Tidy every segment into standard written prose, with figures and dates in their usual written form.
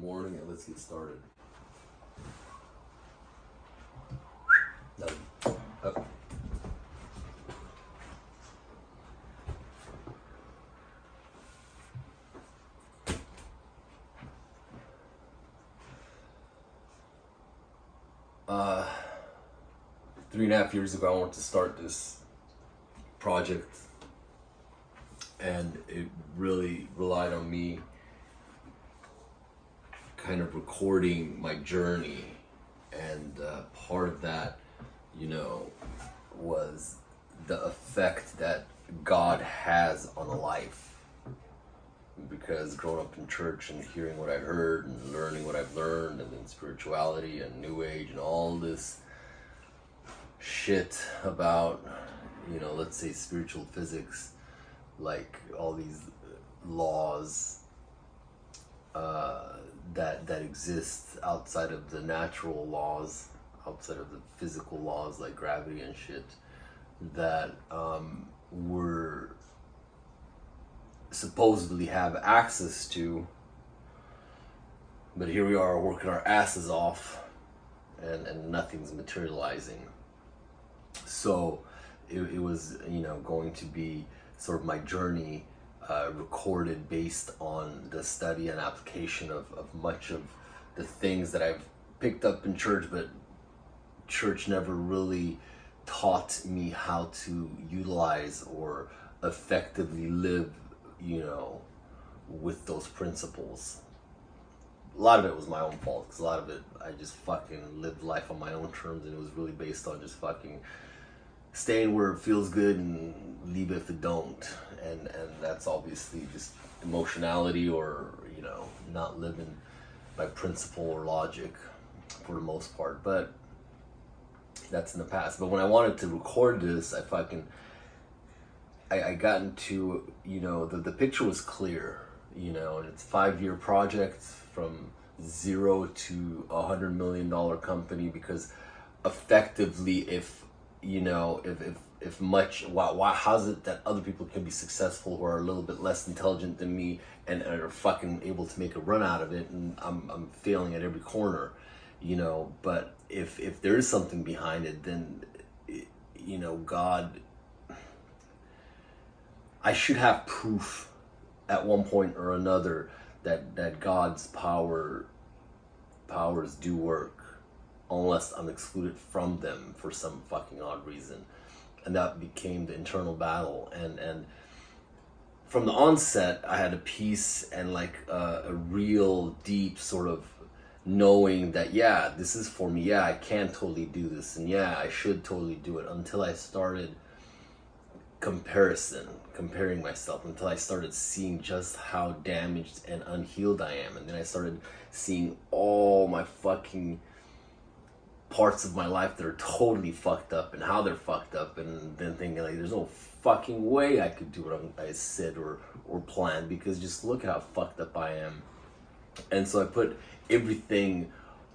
morning, and let's get started. No. Okay. Uh, 3.5 years ago, I wanted to start this project, and it really relied on me kind of recording my journey, and part of that, was the effect that God has on a life. Because growing up in church and hearing what I heard and learning what I've learned, and then spirituality and New Age and all this shit about, let's say spiritual physics, like all these laws that exist outside of the natural laws, outside of the physical laws like gravity and shit, that we're supposedly have access to, but here we are working our asses off, and nothing's materializing. So it was going to be sort of my journey recorded based on the study and application of much of the things that I've picked up in church, but church never really taught me how to utilize or effectively live with those principles. A lot of it was my own fault, because a lot of it I just fucking lived life on my own terms, and it was really based on just fucking staying where it feels good and leave if it don't, and that's obviously just emotionality, or not living by principle or logic for the most part. But that's in the past. But when I wanted to record this, I got into, the picture was clear, and it's a 5-year project from 0 to $100 million company, because effectively, how's it that other people can be successful who are a little bit less intelligent than me and are fucking able to make a run out of it, and I'm failing at every corner, but if there is something behind it, then, God, I should have proof at one point or another that God's powers do work, unless I'm excluded from them for some fucking odd reason. And that became the internal battle. And from the onset, I had a peace and like a real deep sort of knowing that, yeah, this is for me. Yeah, I can totally do this. And yeah, I should totally do it, until I started comparing myself, until I started seeing just how damaged and unhealed I am. And then I started seeing all my fucking parts of my life that are totally fucked up, and how they're fucked up, and then thinking like, there's no fucking way I could do what I said or planned, because just look at how fucked up I am. And so I put everything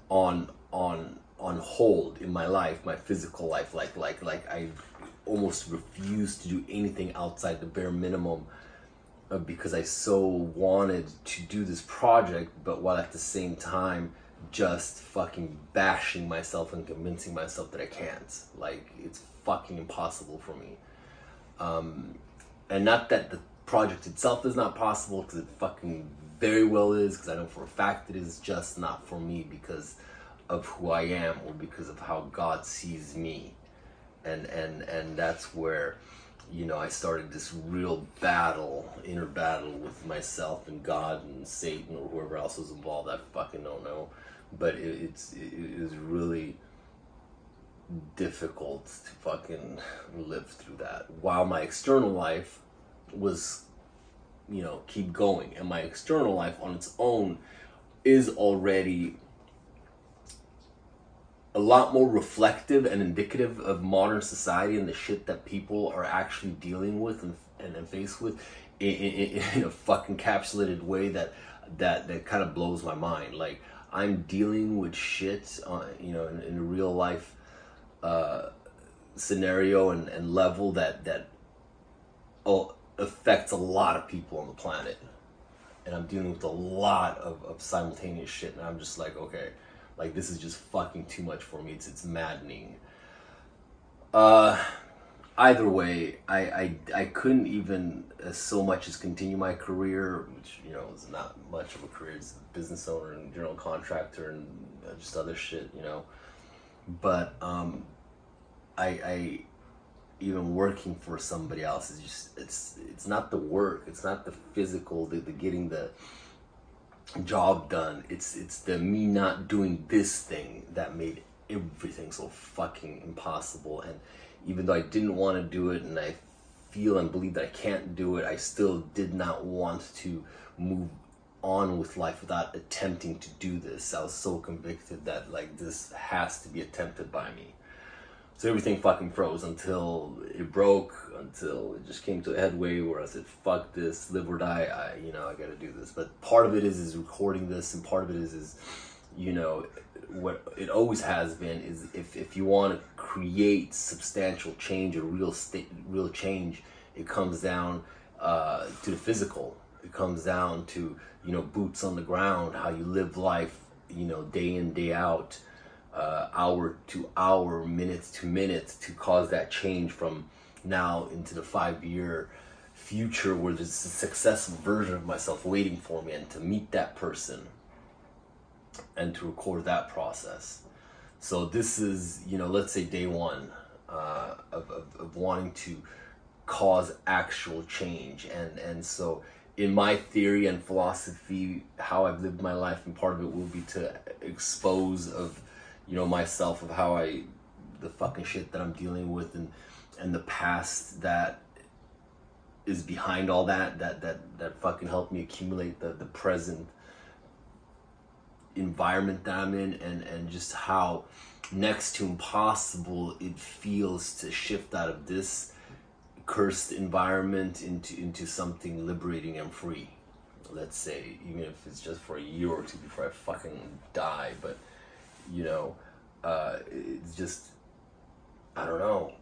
on hold in my life, my physical life, like I almost refused to do anything outside the bare minimum, because I so wanted to do this project, but while at the same time just fucking bashing myself and convincing myself that I can't. Like, it's fucking impossible for me. And not that the project itself is not possible, because it fucking very well is, because I know for a fact it is, just not for me because of who I am, or because of how God sees me. And that's where, I started this real inner battle with myself and God and Satan, or whoever else was involved. I fucking don't know. But it was really difficult to fucking live through that, while my external life was, keep going. And my external life on its own is already a lot more reflective and indicative of modern society and the shit that people are actually dealing with and faced with in a fucking encapsulated way that kind of blows my mind. Like, I'm dealing with shit in a real life scenario and level that affects a lot of people on the planet. and I'm dealing with a lot of simultaneous shit, and I'm just like, okay, like this is just fucking too much for me. It's maddening. Either way, I couldn't even so much as continue my career, which, you know, is not much of a career. It's a business owner and general contractor and just other shit, you know. But I even working for somebody else is just, it's not the work, it's not the physical, the getting the job done. It's the me not doing this thing that made everything so fucking impossible. And even though I didn't want to do it, and I feel and believe that I can't do it, I still did not want to move on with life without attempting to do this. I was so convicted that like this has to be attempted by me. So everything fucking froze until it broke, until it just came to a headway where I said, fuck this, live or die, I gotta do this. But part of it is recording this, and part of it is, you know, what it always has been is if you want to create substantial change or real change, it comes down to the physical. It comes down to, you know, boots on the ground, how you live life, you know, day in, day out, hour to hour, minute to minute, to cause that change from now into the 5-year future where there's a successful version of myself waiting for me, and to meet that person and to record that process. So this is, you know, let's say day one of wanting to cause actual change. And so in my theory and philosophy, how I've lived my life, and part of it will be to expose of, you know, myself, of how the fucking shit that I'm dealing with, and the past that is behind all that fucking helped me accumulate the present environment that I'm in, and just how next to impossible it feels to shift out of this cursed environment into something liberating and free. Let's say, even if it's just for a year or two before I fucking die. But, you know, it's just, I don't know,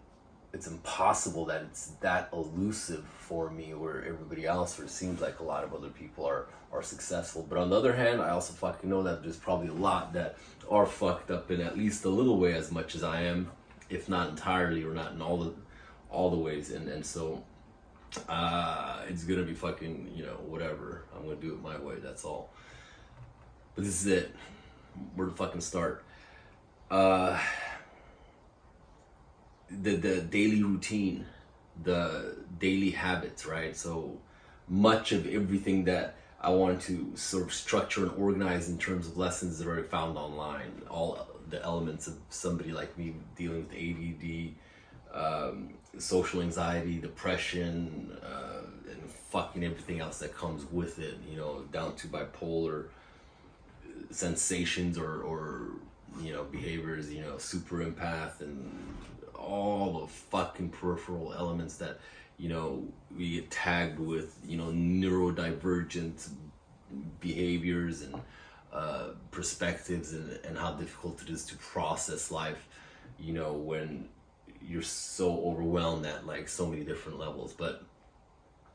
it's impossible that it's that elusive for me, where everybody else, or it seems like a lot of other people are successful. But on the other hand, I also fucking know that there's probably a lot that are fucked up in at least a little way as much as I am, if not entirely, or not in all the ways. And so it's gonna be fucking, you know, whatever. I'm gonna do it my way, that's all. But this is it. Where to fucking start? The daily routine, the daily habits, right? So much of everything that I wanted to sort of structure and organize in terms of lessons that are already found online. All the elements of somebody like me dealing with ADD, social anxiety, depression, and fucking everything else that comes with it, you know, down to bipolar sensations or you know, behaviors, you know, super empath, and all the fucking peripheral elements that, you know, we get tagged with, you know, neurodivergent behaviors and perspectives, and how difficult it is to process life, you know, when you're so overwhelmed at like so many different levels. But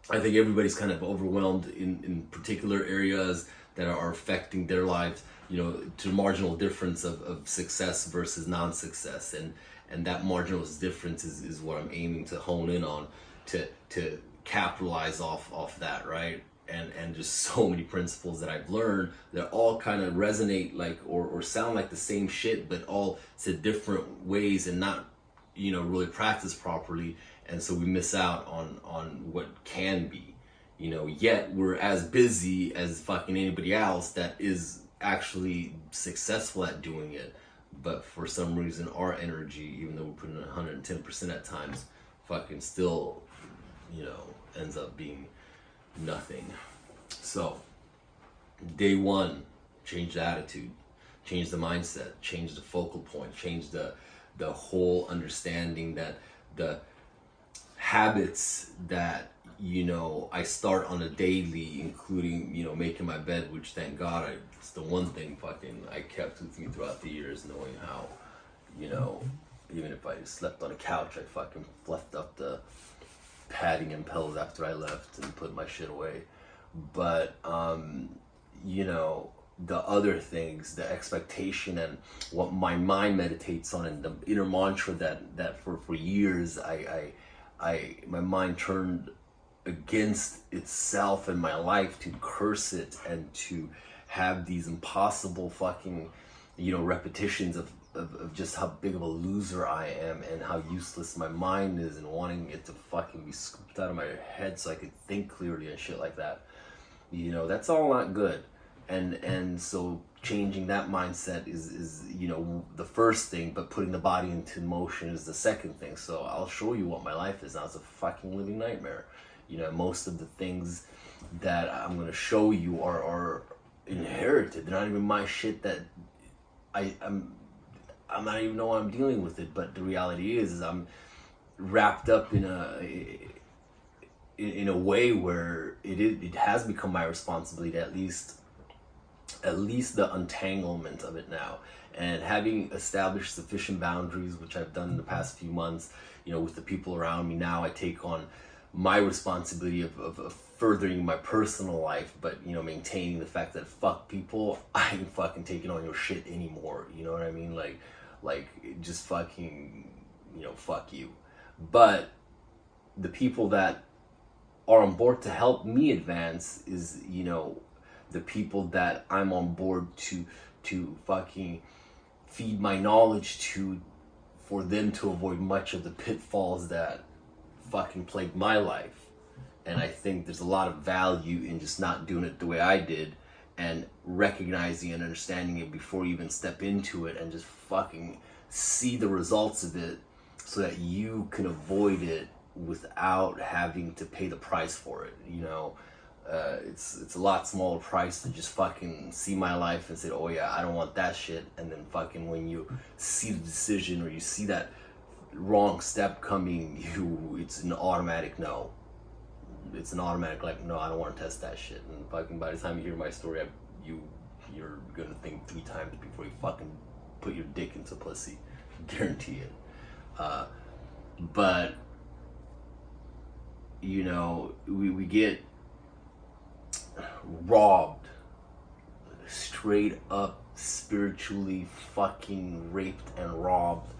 I think everybody's kind of overwhelmed in particular areas that are affecting their lives, you know, to the marginal difference of success versus non-success. And that marginal difference is what I'm aiming to hone in on, to capitalize off that, right? And just so many principles that I've learned that all kind of resonate like or sound like the same shit, but all said different ways, and not, you know, really practiced properly. And so we miss out on what can be, you know, yet we're as busy as fucking anybody else that is actually successful at doing it. But for some reason, our energy, even though we're putting in 110% at times, fucking still, you know, ends up being nothing. So, day one, change the attitude, change the mindset, change the focal point, change the whole understanding that the habits that, you know, I start on a daily, including, you know, making my bed, which thank God, it's the one thing fucking I kept with me throughout the years, knowing how, you know, even if I slept on a couch, I fucking fluffed up the padding and pillows after I left and put my shit away. But you know, the other things, the expectation and what my mind meditates on, and the inner mantra that for years my mind turned against itself and my life to curse it and to have these impossible fucking, you know, repetitions of just how big of a loser I am and how useless my mind is, and wanting it to fucking be scooped out of my head so I could think clearly and shit like that. You know, that's all not good. And so changing that mindset is, you know, the first thing, but putting the body into motion is the second thing. So I'll show you what my life is now. It's a fucking living nightmare. You know, most of the things that I'm gonna show you are inherited. They're not even my shit. That I'm not even know why I'm dealing with it. But the reality is I'm wrapped up in a way where it has become my responsibility to at least the untanglement of it now. And having established sufficient boundaries, which I've done in the past few months, you know, with the people around me, now I take on my responsibility of furthering my personal life, but, you know, maintaining the fact that fuck people, I ain't fucking taking on your shit anymore. You know what I mean? Like just fucking, you know, fuck you. But the people that are on board to help me advance is, you know, the people that I'm on board to fucking feed my knowledge to, for them to avoid much of the pitfalls that fucking plagued my life. And I think there's a lot of value in just not doing it the way I did, and recognizing and understanding it before you even step into it, and just fucking see the results of it so that you can avoid it without having to pay the price for it. You know, it's a lot smaller price to just fucking see my life and say, oh yeah, I don't want that shit. And then fucking when you see the decision or you see that wrong step coming, it's an automatic no. It's an automatic like, no, I don't want to test that shit. And fucking by the time you hear my story, you're gonna think 3 times before you fucking put your dick into pussy. Guarantee it. But you know, we get robbed, straight up spiritually fucking raped and robbed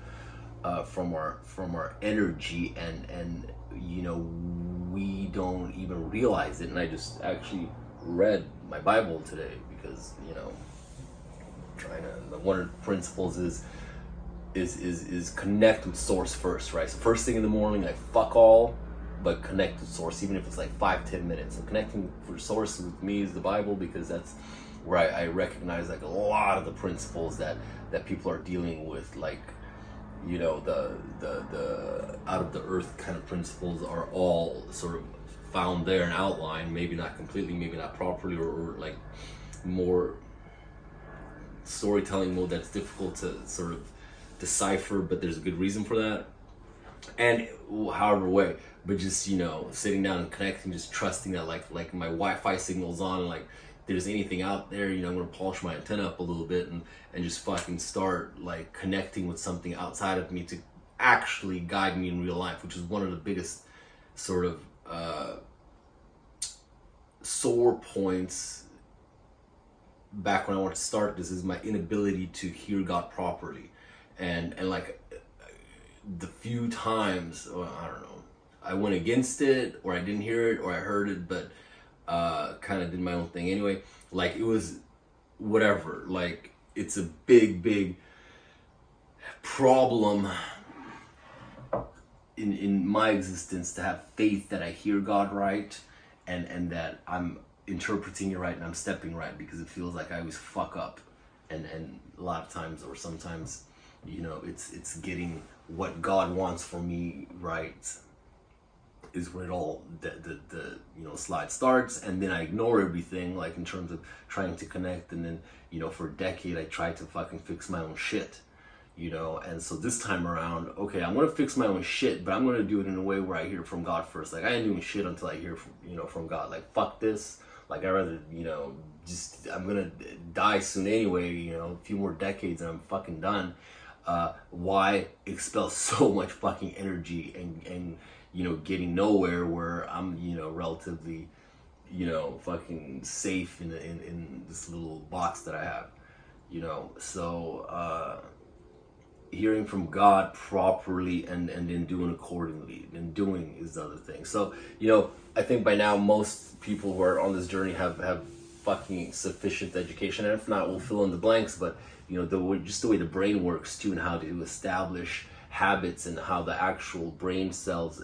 from our energy, and you know, we don't even realize it. And I just actually read my Bible today because, you know, one of the principles is connect with source first, right? So first thing in the morning, I fuck all, but connect with source, even if it's like 5-10 minutes. So connecting for source with me is the Bible, because that's where I recognize like a lot of the principles that people are dealing with, like, you know, the out of the earth kind of principles are all sort of found there and outlined, maybe not completely, maybe not properly, or like more storytelling mode that's difficult to sort of decipher, but there's a good reason for that. And however way, but just, you know, sitting down and connecting, just trusting that like my Wi-Fi signal's on, like if there's anything out there, you know, I'm gonna polish my antenna up a little bit and just fucking start like connecting with something outside of me to actually guide me in real life, which is one of the biggest sort of sore points back when I wanted to start this, is my inability to hear God properly. And like the few times, well, I don't know, I went against it, or I didn't hear it, or I heard it, but kind of did my own thing anyway. Like it was whatever, like it's a big problem in my existence to have faith that I hear God right, and that I'm interpreting it right and I'm stepping right, because it feels like I always fuck up, and a lot of times, or sometimes, you know, it's getting what God wants for me right is where it all the you know, slide starts. And then I ignore everything, like in terms of trying to connect, and then, you know, for a decade I tried to fucking fix my own shit, you know. And so this time around, okay, I'm gonna fix my own shit, but I'm gonna do it in a way where I hear from God first. Like I ain't doing shit until I hear from, you know, from God. Like fuck this, like I'd rather, you know, just, I'm gonna die soon anyway, you know, a few more decades and I'm fucking done. Why expel so much fucking energy and you know, getting nowhere where I'm, you know, relatively, you know, fucking safe in this little box that I have, you know. So hearing from God properly and then doing accordingly, and doing is the other thing. So, you know, I think by now most people who are on this journey have fucking sufficient education, and if not, we'll fill in the blanks. But you know, just the way the brain works too, and how to establish habits, and how the actual brain cells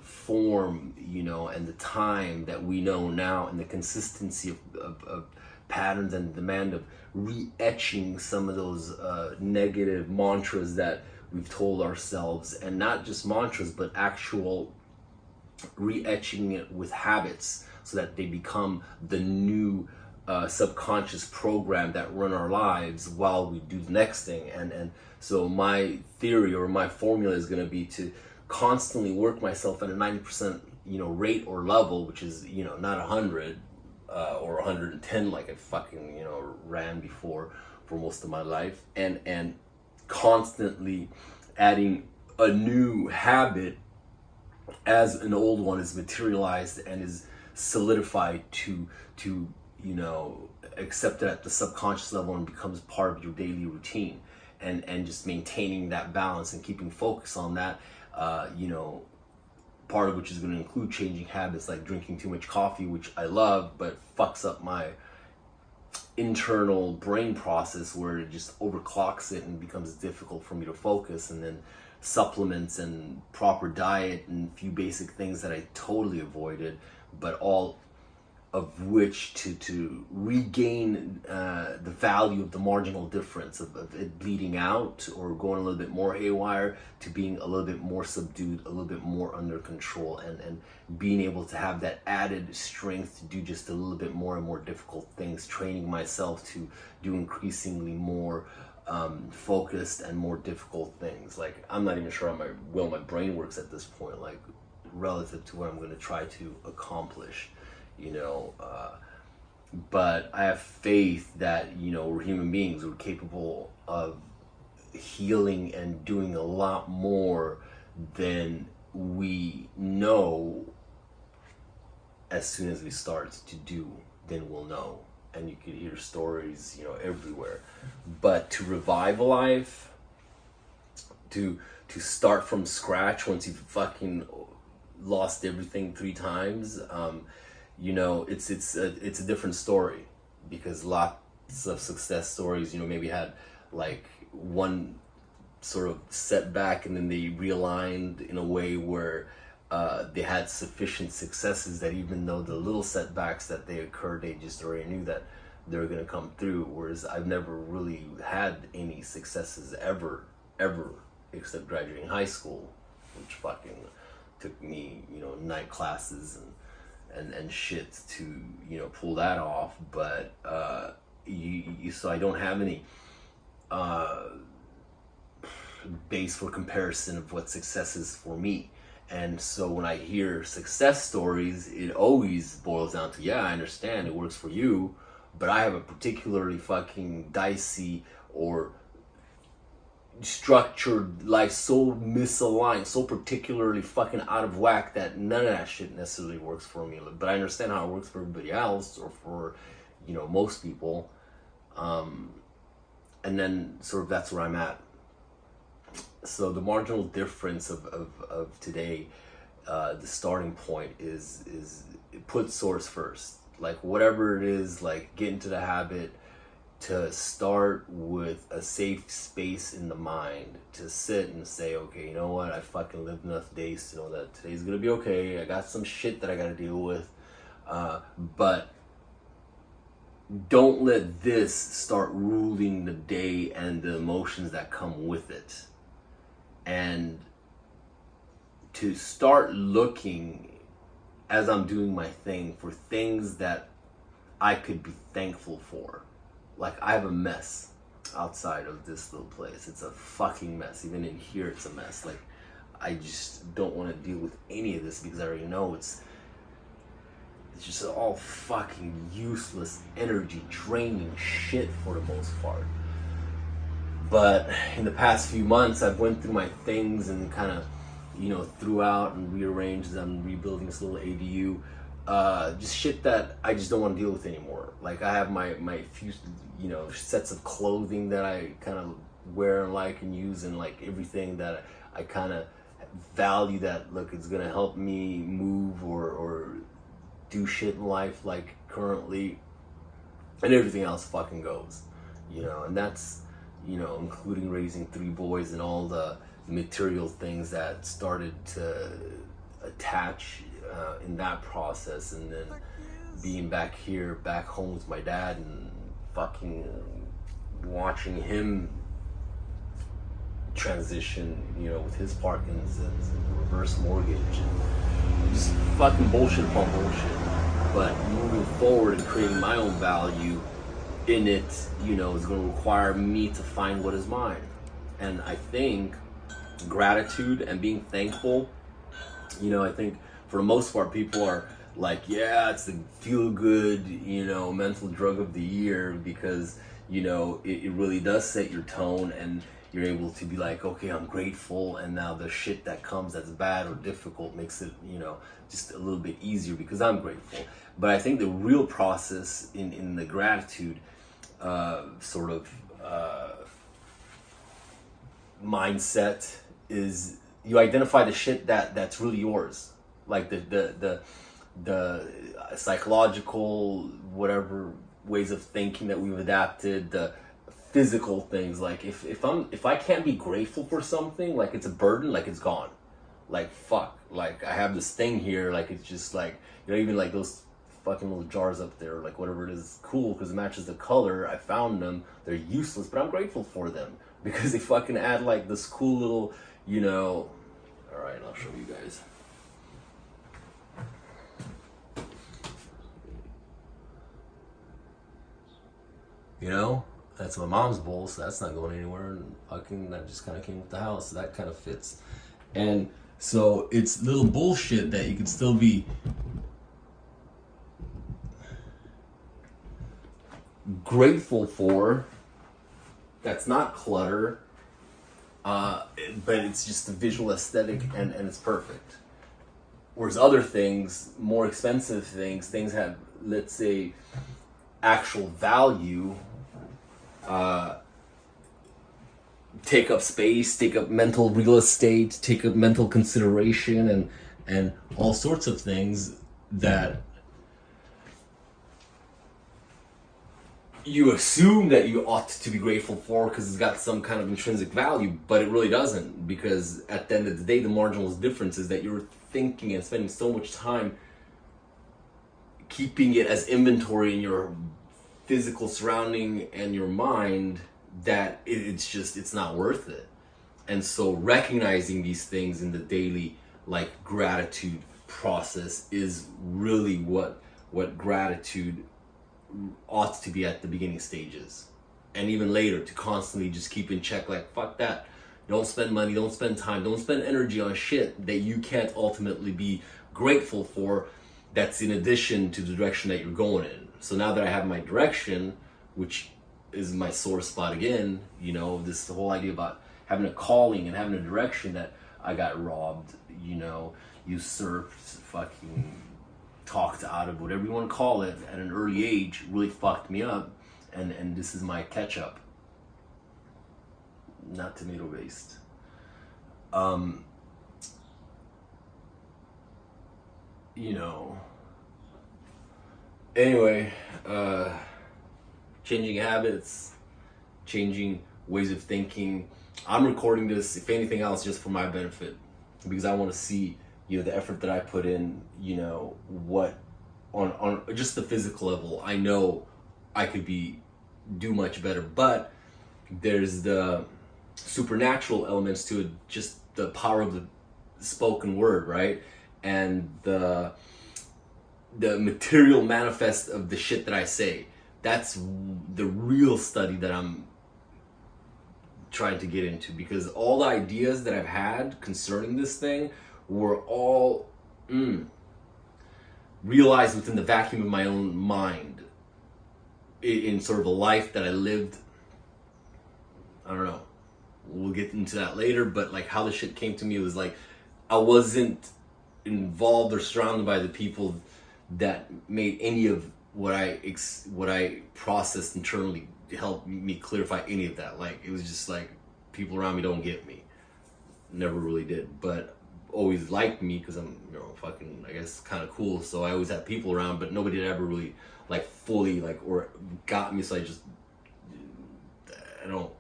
form, you know, and the time that we know now, and the consistency of patterns, and the demand of re-etching some of those negative mantras that we've told ourselves, and not just mantras, but actual re-etching it with habits, so that they become the new subconscious program that run our lives while we do the next thing. And so my theory, or my formula, is going to be to constantly work myself at a 90%, you know, rate or level, which is, you know, not 100 or 110 like I fucking, you know, ran before for most of my life, and constantly adding a new habit as an old one is materialized and is solidified to you know, accepted at the subconscious level and becomes part of your daily routine, and just maintaining that balance and keeping focus on that, you know, part of which is going to include changing habits like drinking too much coffee, which I love, but fucks up my internal brain process, where it just overclocks it and becomes difficult for me to focus. And then supplements and proper diet and a few basic things that I totally avoided, but all of which to regain the value of the marginal difference of it bleeding out or going a little bit more haywire, to being a little bit more subdued, a little bit more under control, and being able to have that added strength to do just a little bit more and more difficult things, training myself to do increasingly more focused and more difficult things. Like, I'm not even sure how well my brain works at this point, like relative to what I'm going to try to accomplish, you know, but I have faith that, you know, we're human beings, we're capable of healing and doing a lot more than we know. As soon as we start to do, then we'll know. And you could hear stories, you know, everywhere. But to revive a life, to start from scratch once you've fucking lost everything 3 times, you know, it's a different story, because lots of success stories, you know, maybe had like one sort of setback and then they realigned in a way where they had sufficient successes that even though the little setbacks that they occurred, they just already knew that they were going to come through. Whereas I've never really had any successes ever, except graduating high school, which fucking took me, you know, night classes and shit to, you know, pull that off. But so I don't have any base for comparison of what success is for me. And so when I hear success stories, it always boils down to, yeah, I understand it works for you, but I have a particularly fucking dicey or structured life, so misaligned, so particularly fucking out of whack, that none of that shit necessarily works for me. But I understand how it works for everybody else, or for, you know, most people. And then sort of that's where I'm at. So the marginal difference of today, the starting point is put source first. Like, whatever it is, like, get into the habit to start with a safe space in the mind to sit and say, okay, you know what, I fucking lived enough days to know that today's gonna be okay. I got some shit that I gotta deal with, but don't let this start ruling the day and the emotions that come with it. And to start looking, as I'm doing my thing, for things that I could be thankful for. Like, I have a mess outside of this little place. It's a fucking mess. Even in here, it's a mess. Like, I just don't want to deal with any of this, because I already know it's just all fucking useless, energy draining shit for the most part. But in the past few months, I've went through my things and kind of, you know, threw out and rearranged them, rebuilding this little ADU. just shit that I just don't want to deal with anymore. Like I have my few, sets of clothing that I kind of wear and like and use, and like everything that I kind of value that look it's gonna help me move or do shit in life like currently, and everything else fucking goes, and that's including raising 3 boys and all the material things that started to attach in that process, and then being back home with my dad and fucking watching him transition, with his Parkinson's and reverse mortgage and just fucking bullshit upon bullshit. But moving forward and creating my own value in it, is going to require me to find what is mine. And I think gratitude and being thankful, I think for the most part people are like, yeah, it's the feel good, mental drug of the year, because it really does set your tone, and you're able to be like, okay, I'm grateful, and now the shit that comes that's bad or difficult makes it, just a little bit easier because I'm grateful. But I think the real process in the gratitude mindset is you identify the shit that's really yours, like the psychological whatever ways of thinking that we've adapted, the physical things. Like if I can't be grateful for something, like it's a burden, like it's gone, like fuck, like I have this thing here, like it's just like, even like those fucking little jars up there, like whatever it is, cool because it matches the color, I found them, they're useless but I'm grateful for them because they fucking add like this cool little, all right, I'll show you guys. That's my mom's bowl, so that's not going anywhere, and fucking that just kind of came with the house, so that kind of fits. And so it's little bullshit that you can still be grateful for, that's not clutter, but it's just a visual aesthetic, and it's perfect. Whereas other things, more expensive things have, let's say, actual value, take up space, take up mental real estate, take up mental consideration, and all sorts of things that you assume that you ought to be grateful for because it's got some kind of intrinsic value, but it really doesn't, because at the end of the day, the marginal difference is that you're thinking and spending so much time keeping it as inventory in your physical surrounding and your mind that it's not worth it. And so recognizing these things in the daily like gratitude process is really what gratitude ought to be at the beginning stages, and even later, to constantly just keep in check, like fuck that, don't spend money, don't spend time, don't spend energy on shit that you can't ultimately be grateful for, that's in addition to the direction that you're going in. So now that I have my direction, which is my sore spot again, this whole idea about having a calling and having a direction that I got robbed, usurped, fucking talked out of, whatever you want to call it, at an early age, really fucked me up, and this is my catch-up. Not tomato based. Anyway, changing habits, changing ways of thinking. I'm recording this, if anything else, just for my benefit, because I want to see, the effort that I put in, what on just the physical level, I know I could do much better, but there's the supernatural elements to it, just the power of the spoken word, right? And the material manifest of the shit that I say. That's the real study that I'm trying to get into, because all the ideas that I've had concerning this thing were all realized within the vacuum of my own mind, in sort of a life that I lived. I don't know, we'll get into that later, but like how the shit came to me was like I wasn't involved or surrounded by the people that made any of what I processed internally help me clarify any of that. Like, it was just like, people around me don't get me. Never really did, but always liked me because I'm, fucking, I guess, kind of cool. So I always had people around, but nobody had ever really like fully like or got me. So I don't.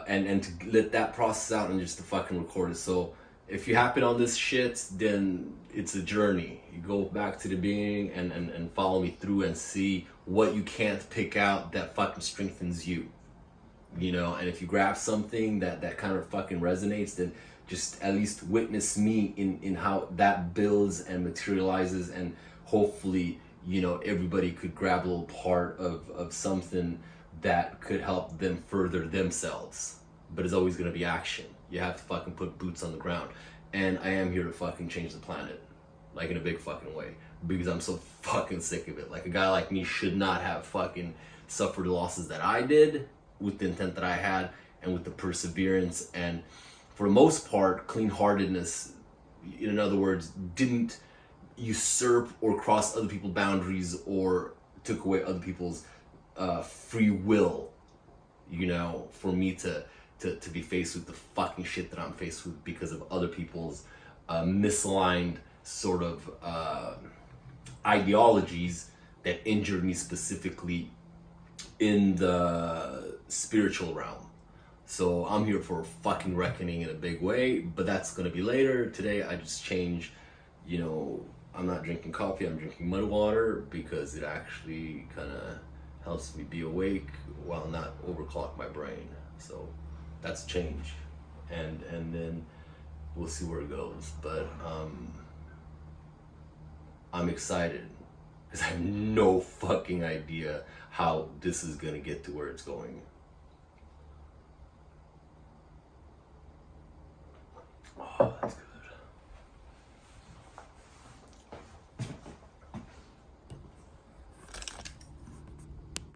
And to let that process out and just to fucking record it. So if you happen on this shit, then it's a journey. You go back to the beginning and follow me through and see what you can't pick out that fucking strengthens you. And if you grab something that kind of fucking resonates, then just at least witness me in how that builds and materializes, and hopefully, everybody could grab a little part of something that could help them further themselves. But it's always gonna be action. You have to fucking put boots on the ground. And I am here to fucking change the planet. Like, in a big fucking way. Because I'm so fucking sick of it. Like, a guy like me should not have fucking suffered the losses that I did, with the intent that I had, and with the perseverance, and for the most part, clean-heartedness, in other words, didn't usurp or cross other people's boundaries or took away other people's free will, for me to be faced with the fucking shit that I'm faced with because of other people's misaligned sort of ideologies that injured me specifically in the spiritual realm. So I'm here for a fucking reckoning in a big way, but that's gonna be later. Today I just changed, I'm not drinking coffee, I'm drinking mud water because it actually kind of helps me be awake while not overclock my brain. So that's change, and then we'll see where it goes. But I'm excited because I have no fucking idea how this is gonna get to where it's going. Oh, that's good.